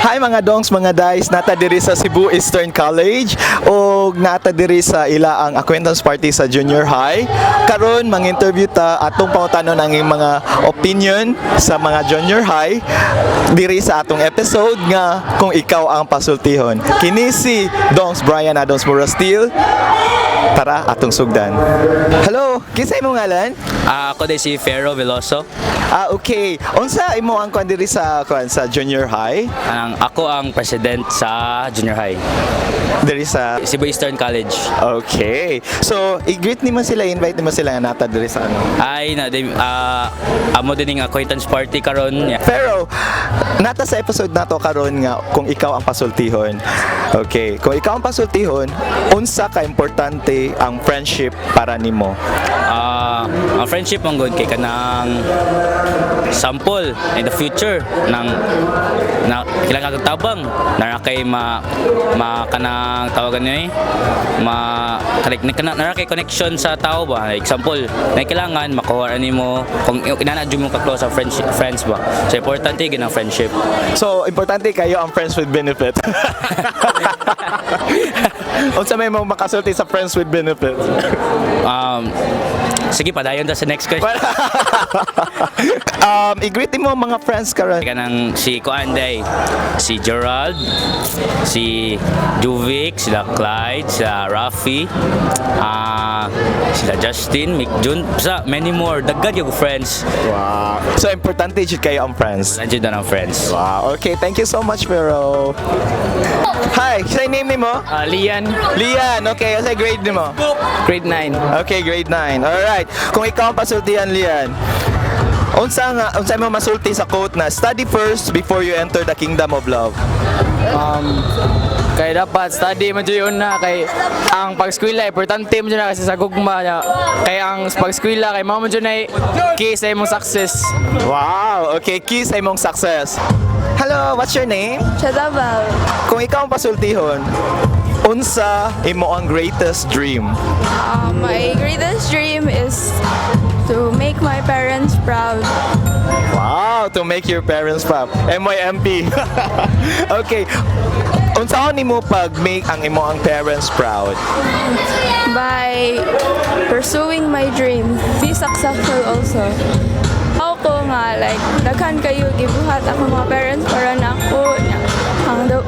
Hi mga dongs, mga days, nata diri sa Cebu Eastern College o nata diri sa ila ang acquaintance party sa junior high. Karon mang-interview ta atong pangutanon ang mga opinion sa mga junior high diri sa atong episode nga kung ikaw ang pasultihon. Kini si Dongs Brian Adams Murastil. Tara atong sugdan. Hello, kisay mo ngalan? Ako din si Ferro Veloso. Okay. Unsa imo ang kuan diri sa junior high? Ako ang president sa junior high. Diri sa Cebu Eastern College. Okay. So, i-greet nimo sila, invite nimo sila nga nata diri sa ano. Ay amo din ng acquaintance party karon. Yeah. Pero nata sa episode nato karon nga kung ikaw ang pasultihon. Okay. Kung ikaw ang pasultihon, unsa ka importante ang friendship para nimo? Ang friendship ang good kay kanang sample in the future ng na kailangan tabang na kay kanang tawagan niyo na kay connection sa tao ba, example na kailangan makuha nimo kung inanadyo mo ka close sa friends ba, so importante gyud ang friendship. So importante kayo ang friends with benefit. Unsa may mo makasulti sa friends with benefit? Sige, padayon ta sa next question. I-greet mo mga friends karon. Kanang si Kuanday, si Gerald, si Juvic, sila Clyde, sila Rafi, sila Justin, Mick Jun, sa many more. Dagdag yung friends. Wow. So importante jud kayo ang friends. Nandiyan na ng friends. Wow. Okay, thank you so much, Pero. Hi, say name mo? Lian. Lian. Okay, say grade mo? Grade 9. Okay, grade 9. Alright. Kung ikaw ang pasultihan, Lian, unsa mo masulti sa quote na study first before you enter the kingdom of love? Kay dapat study man jud na kay ang pag-eskwela importante man jud na kasi sa gugma niya. Kay ang pag-eskwela kay mao man jud na key sa imong success. Wow. Okay, key sa imong success. Hello, what's your name? Chadabal. Kung ikaw ang pasultihon, unsa imo ang greatest dream? My greatest dream is to make my parents proud. Wow, to make your parents proud. MYMP. Okay. Unsaon nimo pag make ang imo ang parents proud? By pursuing my dream, be successful also. Ako nga, like, daghan kayo gibuhat ako mga parents para na ako.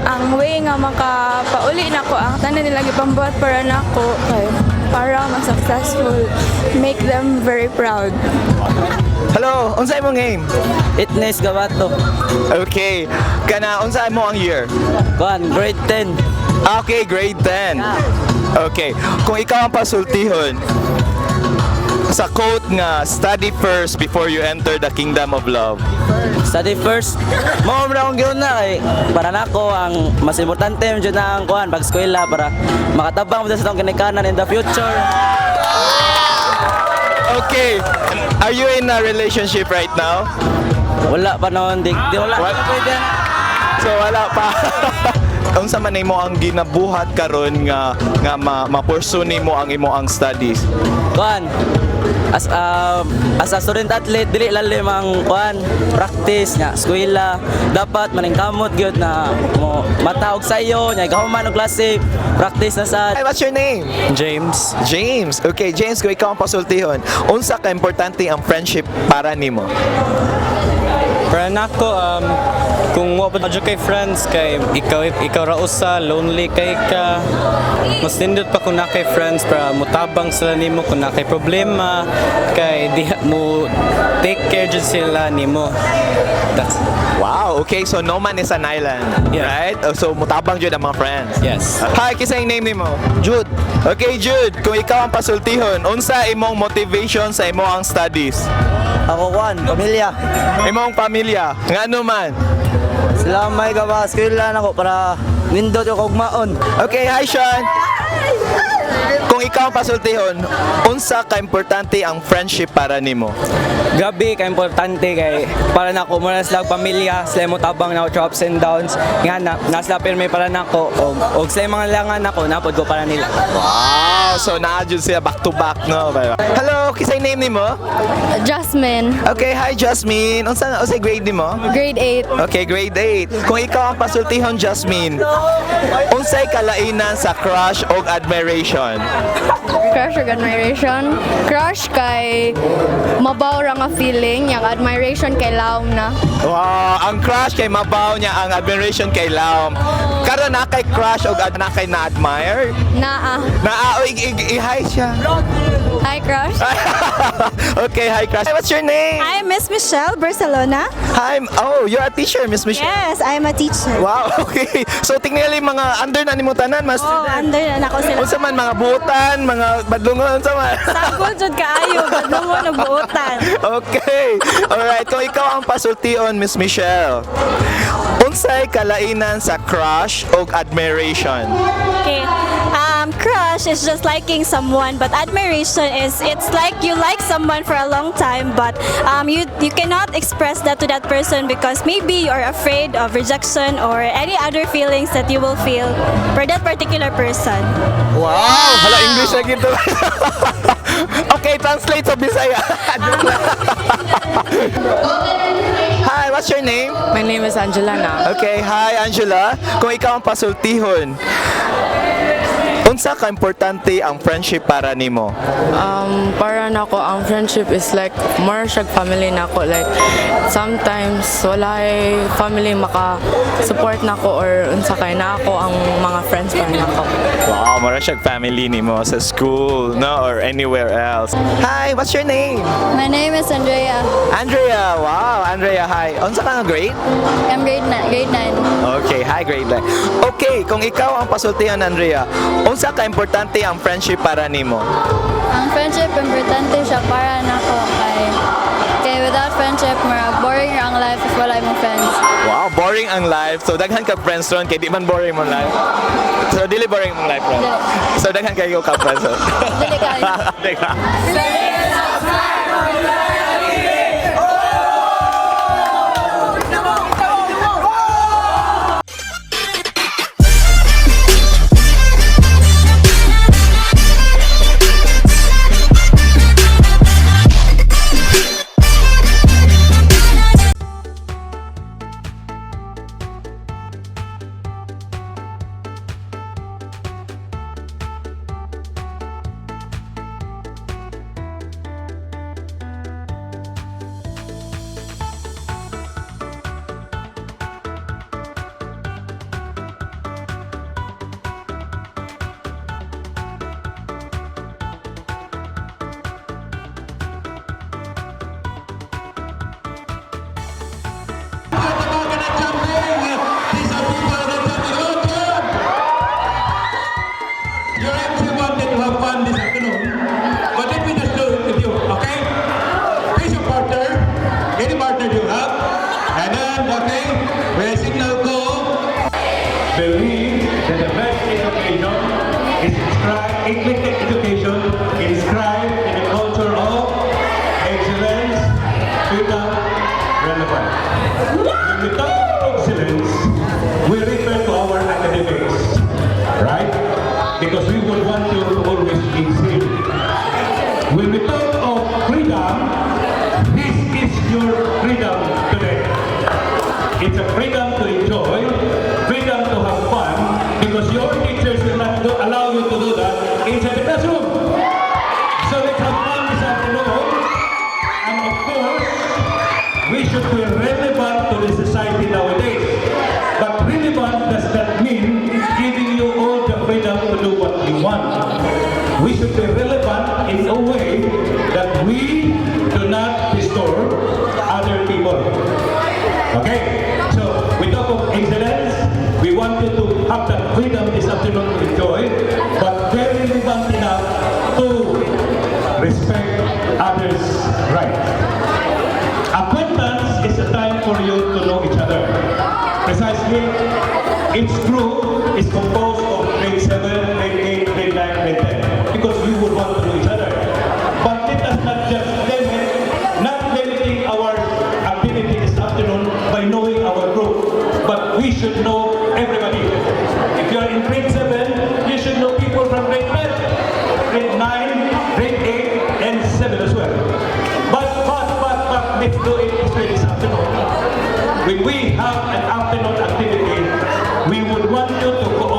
Ang way nga makapauli na ko, ang tanan nila gipambuhat para na ako. Kay, para ma-successful, make them very proud. Hello, unsa imong name? Itness gawato. Okay. Kana unsa mo ang year? Kuan grade 10. Okay, grade 10. Okay. Kung ikaw ang pasultihon sa quote nga study first before you enter the kingdom of love. Study first. Mao ra akong gyud na kay para nako ang mas importante man jud na ang kuan pag-eskwela para makatabang mo sa tong kinikanan in the future. Okay. Are you in a relationship right now? Wala pa noon di wala. So wala pa. Unsa man nimo ang ginabuhat karon nga ma-pursue nimo ang imo ang studies? Kuan as a student athlete dili lalim ang kuan practice nga eskwela dapat maningkamot gyud na mo matawag sa iyo nya gahuman og klase practice na sad. Hey, what's your name? James. James. Okay, James, kung ikaw ang pasultihon, unsa ka importante ang friendship para nimo? Para nako kung wa pa jud kay friends kay ikaw ra usa lonely kay ka mas nindot pa kung na kay friends para mutabang sila nimo kung na kay problema kay di mo take care jud sila nimo. That's Wow, okay, so no man is an island, Yeah. right? So mutabang jud ang mga friends. yes. Hi, kisa yung name nimo? Jude. Okay, Jude, kung ikaw ang pasultihon, unsa imong motivation sa imo ang studies? Ako kuan pamilya. Imong pamilya, ngano man? Sila may gawa eskwela nako para nindot yung kugmaon. Okay, hi Sean. Kung ikaw ang pasultihon, unsa ka importante ang friendship para nimo? Gabi ka importante kay para nako mo na sila pamilya, sila mo tabang na ups and downs. Nga na sila pirmi para nako og sila mga langan nako napod ko para nila. Wow, so naadyo siya back to back, no? Hello, kisay name nimo? Jasmine, Okay, hi Jasmine. Unsa grade nimo? grade 8. Okay, grade 8. Kung ikaw ang pasultihon, Jasmine, unsay kalainan sa crush o admiration? Crush or admiration? Crush kay mabaw ra nga feeling, yung admiration kay laom na. Wow, ang crush kay mabaw niya, ang admiration kay laom. Karon na kay crush o na kay na-admire? Naa. I-hi siya. Hi, crush. Okay, hi crush. What's your name? I'm Miss Michelle Barcelona. Hi, oh, you're a teacher, Miss Michelle. Yes, I'm a teacher. Wow, okay. So tingnan mga under na nimo tanan, mas Oh, under na ako sila. unsa man mga buutan, mga badlungon unsa man. Sagol jud kaayo, badlong mo nagbuutan. Okay. Alright, kung ikaw ang pasultion, Miss Michelle, unsay kalainan sa crush o admiration? Okay. Crush is just liking someone, but admiration is it's like you like someone for a long time, but you cannot express that to that person because maybe you are afraid of rejection or any other feelings that you will feel for that particular person. Wow! Hala, English na gito. Okay, translate sa Bisaya. Hi, what's your name? My name is Angela na. Okay, hi Angela. Kung ikaw ang pasultihon, unsa ka importante ang friendship para nimo? Para nako ang friendship is like more siya family nako, like sometimes wala family maka support nako or unsa kay nako ang mga friends para nako. Wow, mara siya family nimo sa school, no, or anywhere else. Hi, what's your name? My name is Andrea. Andrea. Wow, Andrea, hi. Unsa ka nga grade? I'm grade 9. Okay, hi, grade 9. Okay, kung ikaw ang pasultihan, Andrea, unsa ka importante ang friendship para nimo? Ang friendship importante siya para nako kay without friendship boring ang life if wala imong friends. Wow, boring ang life. So daghan ka friends ron kay di man boring mo life. So dili boring mong life ron. So daghan kayo ka friends ron. Dili kayo. Dili ka. Believe that the best education is education inscribed in the culture of excellence, freedom, relevance. When we talk about excellence, we refer to our academics, right? Because we would want to always excel. When we talk of freedom, this is your freedom today. It's a freedom to enjoy, freedom to have fun, because your teachers will not allow you to do that inside the classroom. So let's have fun this afternoon, and of course, we should be relevant to the society nowadays. But relevant does not mean giving you all the freedom to do what you want. We should be relevant in a way that we do not disturb other people. Okay? So, we talk of excellence, we want you to have that freedom this afternoon to enjoy, but very relevant enough to respect others' rights. Acquaintance is a time for you to know each other. Precisely, each group is composed of grade 7, grade 8, grade 9, grade 10, because you would want to know each other. But let us not just limit we should know everybody. If you're in grade 7, you should know people from grade 10, grade 9, grade 8, and 7 as well. But, let's do it this way this afternoon. When we have an afternoon activity, we would want you to